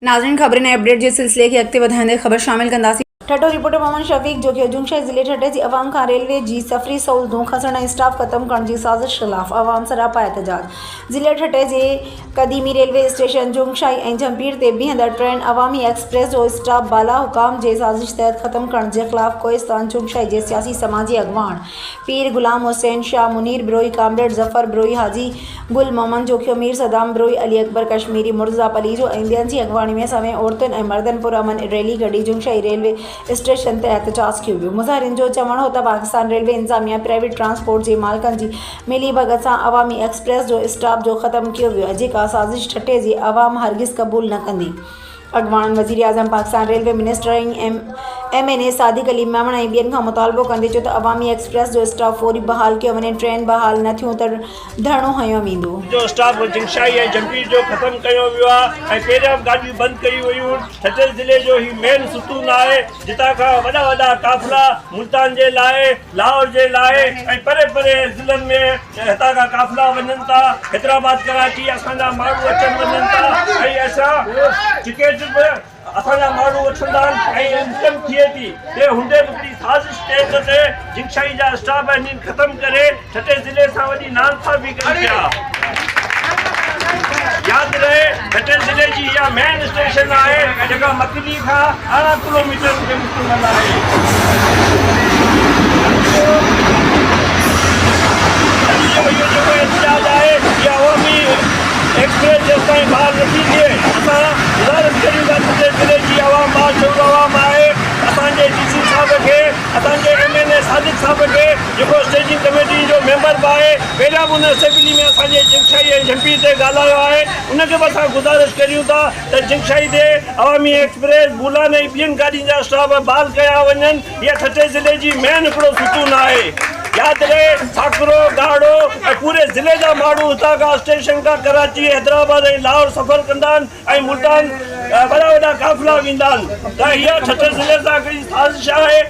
नाज़रीन ख़बर ने अपडेट जे सिलसिले खे अॻिते वधाईंदे ख़बर शामिल कंदासीं। ठठो रिपोर्टर मोहम्मद शफ़ीक जो कि अजूमशाही ज़िले ठठे जी अवाम खां रेलवे जी सफ़री सहूलतूं खसण ऐं स्टाफ ख़त्म करण जी साज़िश ख़िलाफ़ अवाम सरापा एहतजाज। ज़िले ठठे जे क़दीमी रेलवे स्टेशन जुमशाही ऐं जमपीर ते बीहंदड़ ट्रेन अवामी एक्सप्रेस जो स्टाफ बाला हुकाम जे साज़िश तहत ख़त्म करण जे ख़िलाफ़ कोहिस्तान जुमशाही जे सियासी समाजी अॻवान पीर गुलाम हुसैन शाह, मुनीर बिरोई, कामरेड ज़फ़र बिरोई, हाजी गुल मोहम्मद जोखियो, मीर सदाम बिरोई, अली अकबर कश्मीरी, मुर्तज़ा पलीजो ऐं ॿियनि जी अॻवानी में सवें औरतुनि ऐं मर्दनि पुरअमन रैली कढी जुमशाही रेलवे स्टेशन ते एहतजाज कयो वियो। मुज़ाहिरीन जो चवणु हो त पाकिस्तान रेलवे इंतज़ामिया प्राइवेट ट्रांसपोर्ट जे मालिकनि जी मिली भगत सां अवामी एक्सप्रेस जो स्टाफ जो ख़त्म कयो वियो आहे, जेका साज़िश ठठे जी अवाम हरगिज़ क़बूल न कंदी। अॻवान वज़ीर आज़म पाकिस्तान रेलवे मिनिस्टर ऐं MNA सादिक अली मेमण ऐं ॿियनि खां मुतालबो कंदे चयो त अवामी एक्सप्रेस जो स्टाफ फौरी बहाल कयो वञे, ट्रेन बहाल न थियूं त धरणो हंयो वेंदो। जो स्टाफ जुमशाही ऐं जमपीर जो ख़त्म कयो वियो आहे ऐं पहिरियां गाॾियूं बंदि कयूं वयूं। ठठे ज़िले जो ही मेन सुतून आहे जितां खां वॾा वॾा काफ़िला मुल्तान जे लाइ, लाहौर जे लाइ ऐं परे परे ज़िलनि में हितां खां काफ़िला वञनि था। हैदराबाद कराची असांजा माण्हू अचनि वञनि था ऐं असां टिकेट बि असांजा माण्हू वठंदा आहिनि ऐं इनकम थिए थी। ते हूंदे बि हिकिड़ी साज़िश थिए ते जुमशाही जा स्टाफ आहिनि ख़त्म करे ठठे ज़िले सां वॾी नाइंसाफ़ी कनि पिया। यादि रहे ठठे ज़िले जी इहा मेन स्टेशन आहे जेका मकली खां 18 किलोमीटर जे मुक़ररु आहे। इहो जेको एहतजाज आहे इहा अवामी एक्सप्रेस जेसिताईं ॿाहिरि नथी थिए असां गुज़ारिश करियूं था ठठे ज़िले जी अवाम बाशऊर अवाम आहे। असांजे DC साहिब खे, असांजे MNA सादिक साहिब खे जेको स्टेजिंग कमेटी जो मेंबर बि आहे, पहिरियां बि हुन असेंबली में असांजे जुमशाही ऐं जमपीर ते ॻाल्हायो आहे। उनखे बि असां गुज़ारिश करियूं था त जुमशाही ते अवामी एक्सप्रेस, बुलान ऐं ॿियनि गाॾियुनि जा स्टाफ बहाल कया वञनि। इहा ठठे ज़िले जी मेन हिकिड़ो सुतून आहे। यादि रहे साकरो, गाड़ो ऐं पूरे ज़िले जा माण्हू हितां खां स्टेशन खां कराची, हैदराबाद ऐं लाहौर सफ़र कंदा आहिनि ऐं मुल्तान वॾा वॾा काफ़िला वेंदा आहिनि। त इहा ठठे ज़िले सां हिकिड़ी साज़िश आहे